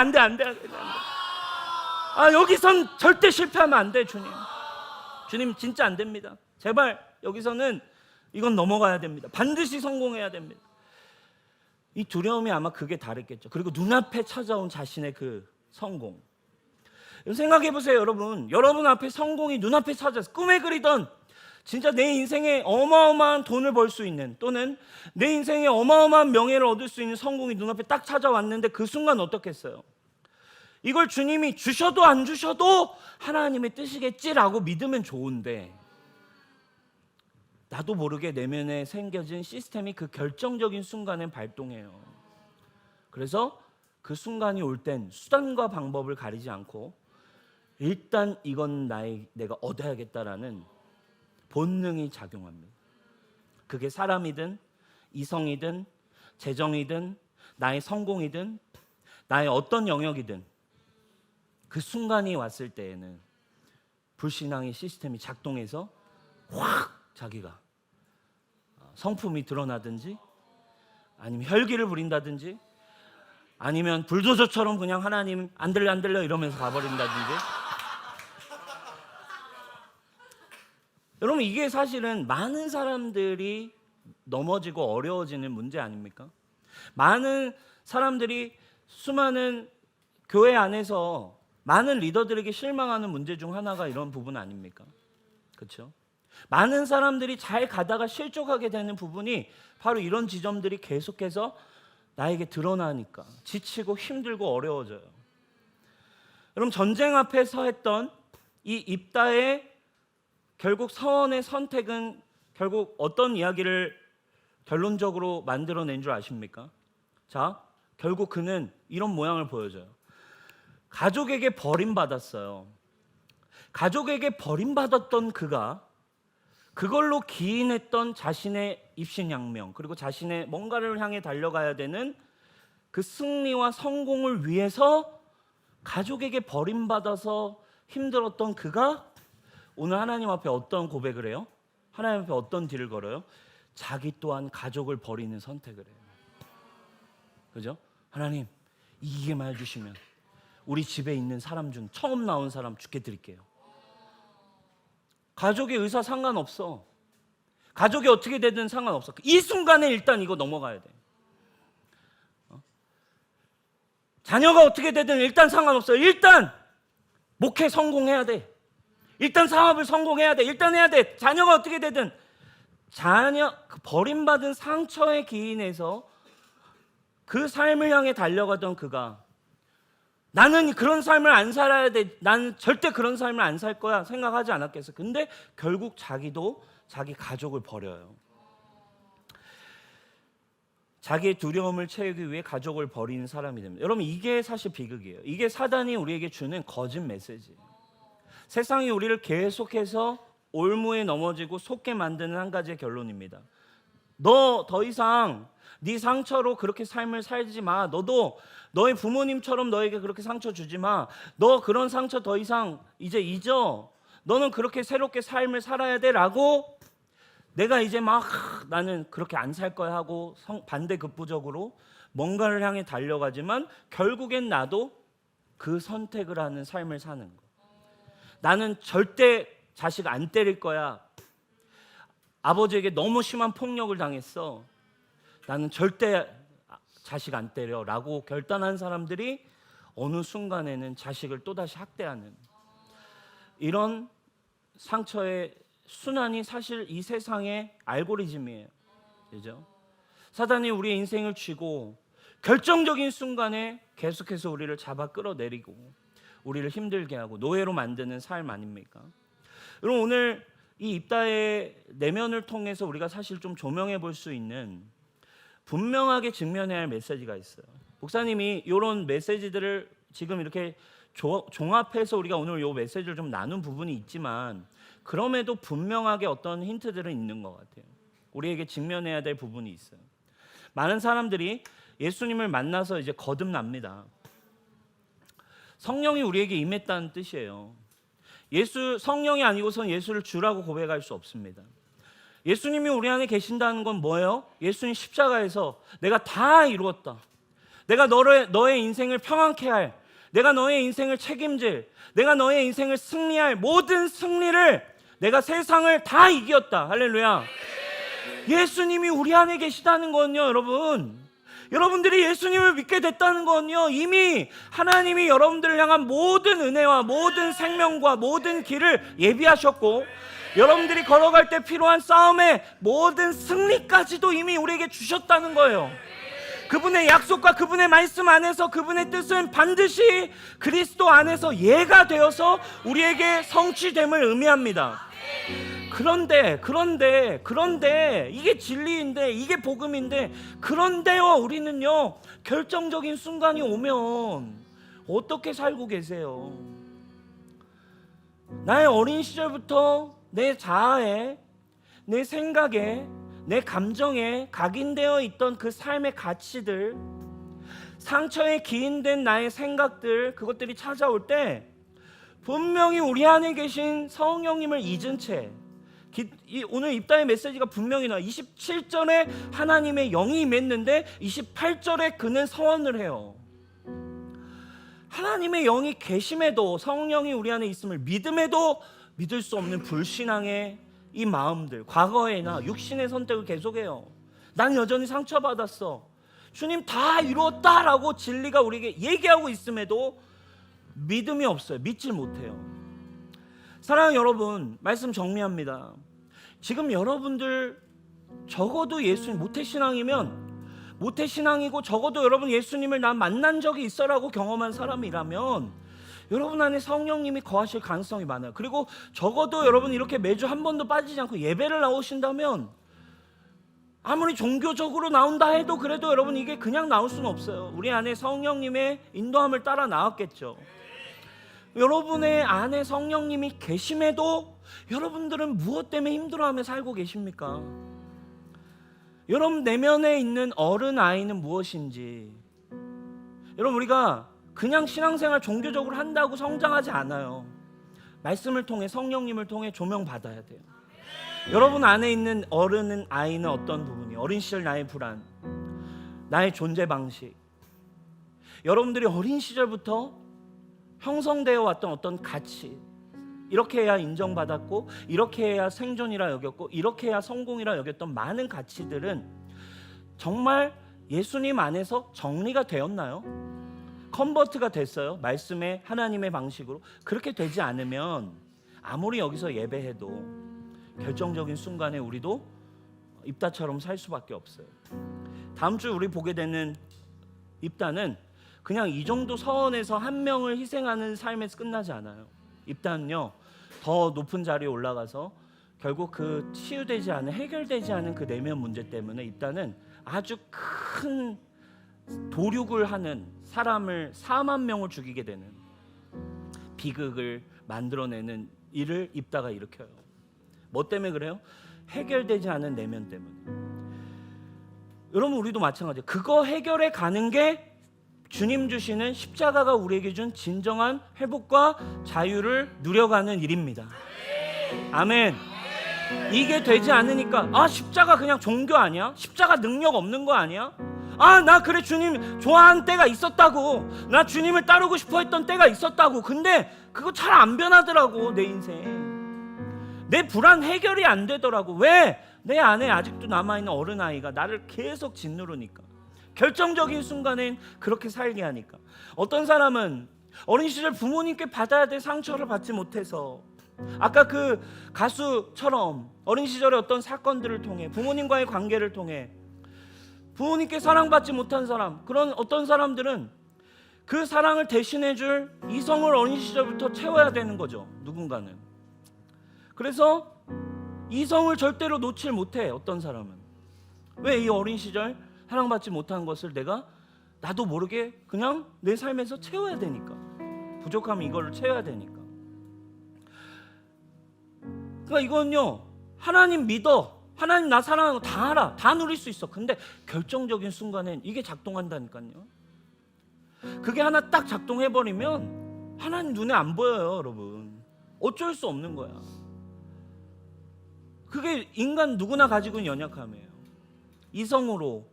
여기선 절대 실패하면 안 돼. 주님 진짜 안 됩니다. 제발 여기서는 이건 넘어가야 됩니다. 반드시 성공해야 됩니다. 이 두려움이 아마 그게 다르겠죠. 그리고 눈앞에 찾아온 자신의 그 성공. 생각해 보세요, 여러분. 여러분 앞에 성공이 눈앞에 찾아서 꿈에 그리던 진짜 내 인생에 어마어마한 돈을 벌 수 있는, 또는 내 인생에 어마어마한 명예를 얻을 수 있는 성공이 눈앞에 딱 찾아왔는데 그 순간 어떻겠어요? 이걸 주님이 주셔도 안 주셔도 하나님의 뜻이겠지라고 믿으면 좋은데 나도 모르게 내면에 생겨진 시스템이 그 결정적인 순간에 발동해요. 그래서 그 순간이 올 땐 수단과 방법을 가리지 않고 일단 이건 내가 얻어야겠다라는 본능이 작용합니다. 그게 사람이든 이성이든 재정이든 나의 성공이든 나의 어떤 영역이든 그 순간이 왔을 때에는 불신앙의 시스템이 작동해서 확 자기가 성품이 드러나든지 아니면 혈기를 부린다든지 아니면 불도저처럼 그냥 하나님 안 들려 이러면서 가버린다든지. 여러분 이게 사실은 많은 사람들이 넘어지고 어려워지는 문제 아닙니까? 많은 사람들이 수많은 교회 안에서 많은 리더들에게 실망하는 문제 중 하나가 이런 부분 아닙니까? 그렇죠? 많은 사람들이 잘 가다가 실족하게 되는 부분이 바로 이런 지점들이 계속해서 나에게 드러나니까 지치고 힘들고 어려워져요. 여러분 전쟁 앞에서 했던 이 입다의 결국 서원의 선택은 결국 어떤 이야기를 결론적으로 만들어낸 줄 아십니까? 자, 결국 그는 이런 모양을 보여줘요. 가족에게 버림받았어요. 가족에게 버림받았던 그가 그걸로 기인했던 자신의 입신양명 그리고 자신의 뭔가를 향해 달려가야 되는 그 승리와 성공을 위해서 가족에게 버림받아서 힘들었던 그가 오늘 하나님 앞에 어떤 고백을 해요? 하나님 앞에 어떤 딜을 걸어요? 자기 또한 가족을 버리는 선택을 해요. 그죠? 하나님 이기게만 해주시면 우리 집에 있는 사람 중 처음 나온 사람 죽게 드릴게요. 가족의 의사 상관없어. 가족이 어떻게 되든 상관없어. 이 순간에 일단 이거 넘어가야 돼. 자녀가 어떻게 되든 일단 상관없어. 일단 목회 성공해야 돼. 일단 사업을 성공해야 돼. 일단 해야 돼. 자녀가 어떻게 되든 그 버림받은 상처에 기인해서 그 삶을 향해 달려가던 그가 나는 그런 삶을 안 살아야 돼. 나는 절대 그런 삶을 안 살 거야. 생각하지 않았겠어. 근데 결국 자기도 자기 가족을 버려요. 자기의 두려움을 채우기 위해 가족을 버리는 사람이 됩니다. 여러분 이게 사실 비극이에요. 이게 사단이 우리에게 주는 거짓 메시지예요. 세상이 우리를 계속해서 올무에 넘어지고 속게 만드는 한 가지의 결론입니다. 너 더 이상 네 상처로 그렇게 삶을 살지 마. 너도 너의 부모님처럼 너에게 그렇게 상처 주지 마. 너 그런 상처 더 이상 이제 잊어. 너는 그렇게 새롭게 삶을 살아야 돼 라고 내가 이제 막 나는 그렇게 안 살 거야 하고 반대급부적으로 뭔가를 향해 달려가지만 결국엔 나도 그 선택을 하는 삶을 사는 거. 나는 절대 자식 안 때릴 거야. 아버지에게 너무 심한 폭력을 당했어. 나는 절대 자식 안 때려 라고 결단한 사람들이 어느 순간에는 자식을 또다시 학대하는 이런 상처의 순환이 사실 이 세상의 알고리즘이에요. 그죠? 사단이 우리의 인생을 쥐고 결정적인 순간에 계속해서 우리를 잡아 끌어내리고 우리를 힘들게 하고 노예로 만드는 삶 아닙니까? 여러분, 오늘 이 입다의 내면을 통해서 우리가 사실 좀 조명해 볼 수 있는 분명하게 직면해야 할 메시지가 있어요. 목사님이 이런 메시지들을 지금 이렇게 종합해서 우리가 오늘 이 메시지를 좀 나눈 부분이 있지만 그럼에도 분명하게 어떤 힌트들은 있는 것 같아요. 우리에게 직면해야 될 부분이 있어요. 많은 사람들이 예수님을 만나서 이제 거듭납니다. 성령이 우리에게 임했다는 뜻이에요. 성령이 아니고선 예수를 주라고 고백할 수 없습니다. 예수님이 우리 안에 계신다는 건 뭐예요? 예수님 십자가에서 내가 다 이루었다. 내가 너의 인생을 평안케 할, 내가 너의 인생을 책임질, 내가 너의 인생을 승리할 모든 승리를 내가 세상을 다 이겼다. 할렐루야. 예수님이 우리 안에 계시다는 건요, 여러분들이 예수님을 믿게 됐다는 건요, 이미 하나님이 여러분들을 향한 모든 은혜와 모든 생명과 모든 길을 예비하셨고 여러분들이 걸어갈 때 필요한 싸움의 모든 승리까지도 이미 우리에게 주셨다는 거예요. 그분의 약속과 그분의 말씀 안에서 그분의 뜻은 반드시 그리스도 안에서 예가 되어서 우리에게 성취됨을 의미합니다. 그런데 이게 진리인데, 이게 복음인데, 그런데요, 우리는요 결정적인 순간이 오면 어떻게 살고 계세요? 나의 어린 시절부터 내 자아에, 내 생각에, 내 감정에 각인되어 있던 그 삶의 가치들, 상처에 기인된 나의 생각들, 그것들이 찾아올 때 분명히 우리 안에 계신 성령님을 잊은 채, 오늘 입다의 메시지가 분명히 나와요. 27절에 하나님의 영이 임했는데 28절에 그는 서원을 해요. 하나님의 영이 계심에도, 성령이 우리 안에 있음을 믿음에도 믿을 수 없는 불신앙의 이 마음들, 과거에나 육신의 선택을 계속해요. 난 여전히 상처받았어. 주님 다 이루었다라고 진리가 우리에게 얘기하고 있음에도 믿음이 없어요. 믿질 못해요. 사랑하는 여러분, 말씀 정리합니다. 지금 여러분들 적어도 예수님, 모태신앙이고 적어도 여러분 예수님을 난 만난 적이 있어라고 경험한 사람이라면 여러분 안에 성령님이 거하실 가능성이 많아요. 그리고 적어도 여러분 이렇게 매주 한 번도 빠지지 않고 예배를 나오신다면, 아무리 종교적으로 나온다 해도 그래도 여러분 이게 그냥 나올 수는 없어요. 우리 안에 성령님의 인도함을 따라 나왔겠죠. 여러분의 안에 성령님이 계심에도 여러분들은 무엇 때문에 힘들어하며 살고 계십니까? 여러분 내면에 있는 어른 아이는 무엇인지, 여러분 우리가 그냥 신앙생활 종교적으로 한다고 성장하지 않아요. 말씀을 통해, 성령님을 통해 조명받아야 돼요. 여러분 안에 있는 어른은, 아이는 어떤 부분이, 어린 시절 나의 불안, 나의 존재 방식, 여러분들이 어린 시절부터 형성되어 왔던 어떤 가치, 이렇게 해야 인정받았고 이렇게 해야 생존이라 여겼고 이렇게 해야 성공이라 여겼던 많은 가치들은 정말 예수님 안에서 정리가 되었나요? 컨버트가 됐어요? 말씀의 하나님의 방식으로? 그렇게 되지 않으면 아무리 여기서 예배해도 결정적인 순간에 우리도 입다처럼 살 수밖에 없어요. 다음 주 우리 보게 되는 입다는 그냥 이 정도 서원에서 한 명을 희생하는 삶에서 끝나지 않아요. 입다는요, 더 높은 자리에 올라가서 결국 그 치유되지 않은, 해결되지 않은 그 내면 문제 때문에 입다는 아주 큰 도륙을 하는, 사람을 4만 명을 죽이게 되는 비극을 만들어내는 일을 입다가 일으켜요. 뭐 때문에 그래요? 해결되지 않은 내면 때문에. 여러분 우리도 마찬가지예요. 그거 해결해 가는 게 주님 주시는, 십자가가 우리에게 준 진정한 회복과 자유를 누려가는 일입니다. 아멘. 이게 되지 않으니까 십자가 그냥 종교 아니야? 십자가 능력 없는 거 아니야? 나 그래 주님 좋아하는 때가 있었다고, 나 주님을 따르고 싶어 했던 때가 있었다고. 근데 그거 잘 안 변하더라고. 내 인생, 내 불안 해결이 안 되더라고. 왜? 내 안에 아직도 남아있는 어른아이가 나를 계속 짓누르니까, 결정적인 순간엔 그렇게 살게 하니까. 어떤 사람은 어린 시절 부모님께 받아야 될 상처를 받지 못해서, 아까 그 가수처럼 어린 시절의 어떤 사건들을 통해, 부모님과의 관계를 통해 부모님께 사랑받지 못한 사람, 그런 어떤 사람들은 그 사랑을 대신해줄 이성을 어린 시절부터 채워야 되는 거죠, 누군가는. 그래서 이성을 절대로 놓칠 못해, 어떤 사람은. 왜? 이 어린 시절 사랑받지 못한 것을 나도 모르게 그냥 내 삶에서 채워야 되니까. 부족하면 이거를 채워야 되니까. 그러니까 이건요, 하나님 믿어, 하나님 나 사랑하는 거 다 알아, 다 누릴 수 있어. 근데 결정적인 순간엔 이게 작동한다니까요. 그게 하나 딱 작동해버리면 하나님 눈에 안 보여요, 여러분. 어쩔 수 없는 거야. 그게 인간 누구나 가지고 있는 연약함이에요. 이성으로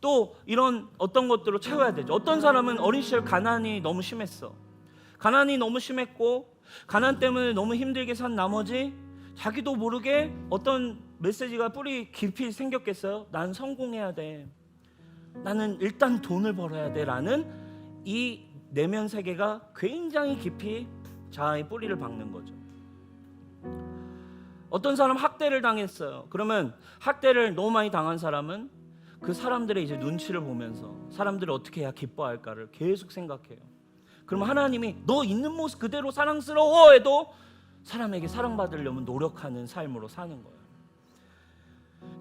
또 이런 어떤 것들로 채워야 되죠. 어떤 사람은 어린 시절 가난이 너무 심했어. 가난이 너무 심했고, 가난 때문에 너무 힘들게 산 나머지 자기도 모르게 어떤 메시지가 뿌리 깊이 생겼겠어요. 난 성공해야 돼, 나는 일단 돈을 벌어야 돼 라는 이 내면 세계가 굉장히 깊이 자아의 뿌리를 박는 거죠. 어떤 사람 학대를 당했어요. 그러면 학대를 너무 많이 당한 사람은 그 사람들의 이제 눈치를 보면서 사람들이 어떻게 해야 기뻐할까를 계속 생각해요. 그럼 하나님이 너 있는 모습 그대로 사랑스러워 해도 사람에게 사랑받으려면 노력하는 삶으로 사는 거예요.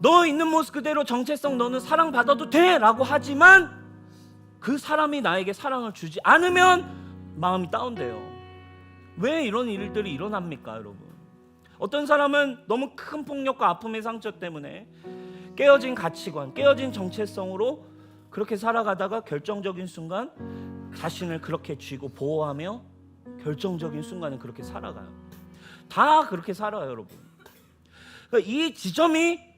너 있는 모습 그대로 정체성 너는 사랑받아도 돼 라고 하지만 그 사람이 나에게 사랑을 주지 않으면 마음이 다운돼요. 왜 이런 일들이 일어납니까, 여러분? 어떤 사람은 너무 큰 폭력과 아픔의 상처 때문에 깨어진 가치관, 깨어진 정체성으로 그렇게 살아가다가 결정적인 순간 자신을 그렇게 쥐고 보호하며 결정적인 순간에 그렇게 살아가요. 다 그렇게 살아요, 여러분. 그러니까 이 지점에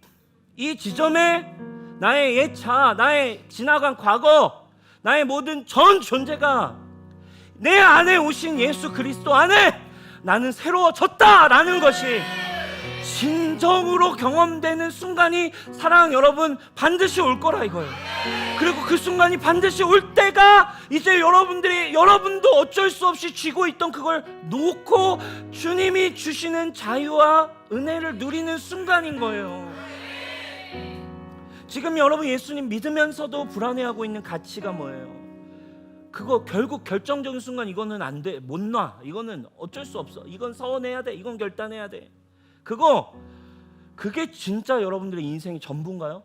나의 옛 자아, 나의 지나간 과거, 나의 모든 전 존재가 내 안에 오신 예수 그리스도 안에 나는 새로워졌다라는 것이 진정으로 경험되는 순간이 사랑 여러분 반드시 올 거라 이거예요. 그리고 그 순간이 반드시 올 때가 이제 여러분도 어쩔 수 없이 쥐고 있던 그걸 놓고 주님이 주시는 자유와 은혜를 누리는 순간인 거예요. 지금 여러분 예수님 믿으면서도 불안해하고 있는 가치가 뭐예요? 그거 결국 결정적인 순간 이거는 안 돼, 못 놔, 이거는 어쩔 수 없어, 이건 서원해야 돼, 이건 결단해야 돼. 그게 진짜 여러분들의 인생의 전부인가요?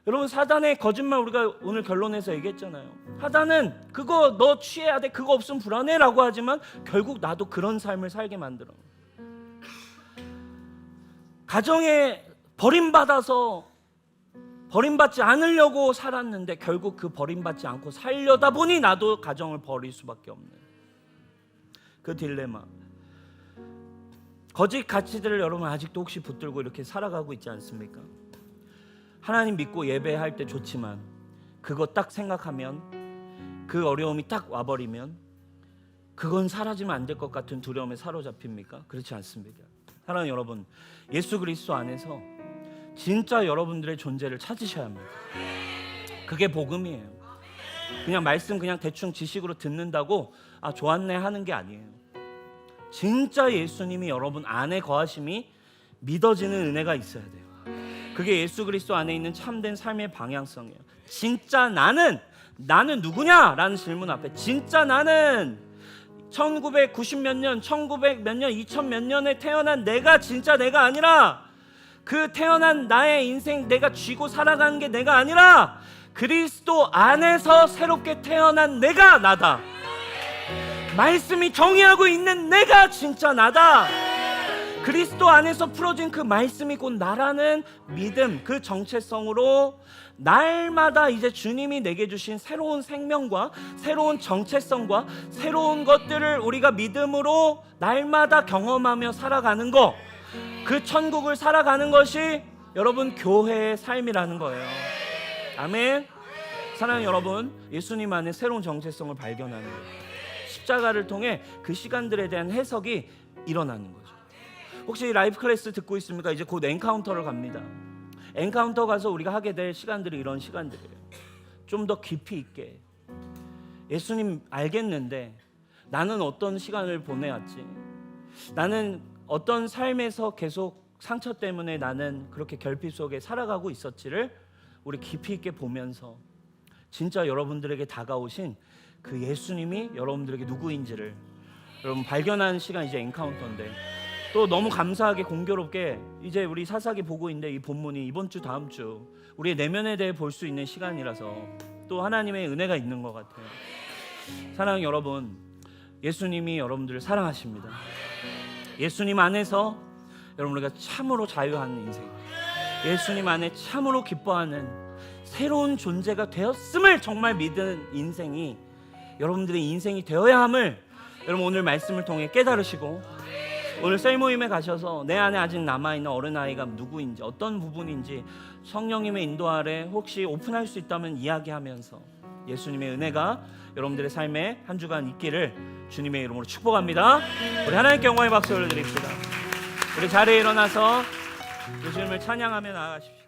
여러분 사단의 거짓말 우리가 오늘 결론에서 얘기했잖아요. 사단은 그거 너 취해야 돼, 그거 없으면 불안해 라고 하지만 결국 나도 그런 삶을 살게 만들어. 가정에 버림받지 않으려고 살았는데 결국 그 버림받지 않고 살려다 보니 나도 가정을 버릴 수밖에 없는 그 딜레마. 거짓 가치들을 여러분 아직도 혹시 붙들고 이렇게 살아가고 있지 않습니까? 하나님 믿고 예배할 때 좋지만 그거 딱 생각하면, 그 어려움이 딱 와버리면 그건 사라지면 안 될 것 같은 두려움에 사로잡힙니까? 그렇지 않습니다. 사랑하는 여러분, 예수 그리스도 안에서 진짜 여러분들의 존재를 찾으셔야 합니다. 그게 복음이에요. 그냥 말씀 그냥 대충 지식으로 듣는다고 좋았네 하는 게 아니에요. 진짜 예수님이 여러분 안에 거하심이 믿어지는 은혜가 있어야 돼요. 그게 예수 그리스도 안에 있는 참된 삶의 방향성이에요. 진짜 나는 누구냐? 라는 질문 앞에 진짜 나는 1990 몇 년, 1900 몇 년, 2000 몇 년에 태어난 내가 진짜 내가 아니라, 그 태어난 나의 인생 내가 쥐고 살아가는 게 내가 아니라 그리스도 안에서 새롭게 태어난 내가 나다. 말씀이 정의하고 있는 내가 진짜 나다. 그리스도 안에서 풀어진 그 말씀이 곧 나라는 믿음, 그 정체성으로 날마다 이제 주님이 내게 주신 새로운 생명과 새로운 정체성과 새로운 것들을 우리가 믿음으로 날마다 경험하며 살아가는 거, 그 천국을 살아가는 것이 여러분 교회의 삶이라는 거예요. 아멘. 사랑하는 여러분, 예수님 안에 새로운 정체성을 발견하는 거예요. 십자가를 통해 그 시간들에 대한 해석이 일어나는 거죠. 혹시 라이프 클래스 듣고 있습니까? 이제 곧 엔카운터를 갑니다. 엔카운터 가서 우리가 하게 될 시간들이 이런 시간들이에요. 좀 더 깊이 있게 예수님 알겠는데 나는 어떤 시간을 보내왔지? 나는 어떤 삶에서 계속 상처 때문에 나는 그렇게 결핍 속에 살아가고 있었지를 우리 깊이 있게 보면서 진짜 여러분들에게 다가오신 그 예수님이 여러분들에게 누구인지를 여러분 발견하는 시간, 이제 엔카운터인데, 또 너무 감사하게 공교롭게 이제 우리 사사기 보고 있는데 이 본문이 이번 주 다음 주 우리의 내면에 대해 볼 수 있는 시간이라서 또 하나님의 은혜가 있는 것 같아요. 사랑하는 여러분, 예수님이 여러분들을 사랑하십니다. 예수님 안에서 여러분 우리가 참으로 자유하는 인생, 예수님 안에 참으로 기뻐하는 새로운 존재가 되었음을 정말 믿는 인생이 여러분들의 인생이 되어야 함을 여러분 오늘 말씀을 통해 깨달으시고, 오늘 셀 모임에 가셔서 내 안에 아직 남아있는 어른아이가 누구인지, 어떤 부분인지 성령님의 인도 아래 혹시 오픈할 수 있다면 이야기하면서 예수님의 은혜가 여러분들의 삶에 한 주간 있기를 주님의 이름으로 축복합니다. 우리 하나님께 영광의 박수 올려드립시다. 우리 자리에 일어나서 예수님을 찬양하며 나아가십시오.